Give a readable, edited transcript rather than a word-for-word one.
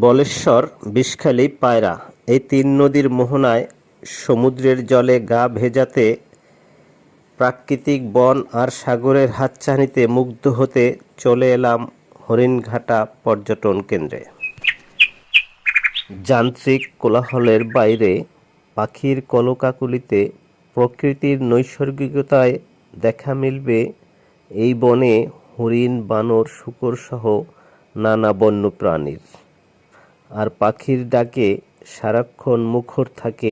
বলেশ্বর, বিষখালী, পায়রা এই তিন নদীর মোহনায় সমুদ্রের জলে গা ভেজাতে, প্রাকৃতিক বন আর সাগরের হাতছানিতে মুগ্ধ হতে চলে এলাম হরিণঘাটা পর্যটন কেন্দ্রে। যান্ত্রিক কোলাহলের বাইরে পাখির কলকাকলিতে প্রকৃতির নৈসর্গিকতায় দেখা মিলবে এই বনে হরিণ, বানর, শূকর সহ নানা বন্য প্রাণীর। আর পাখির ডাকে সারাক্ষণ মুখর থাকে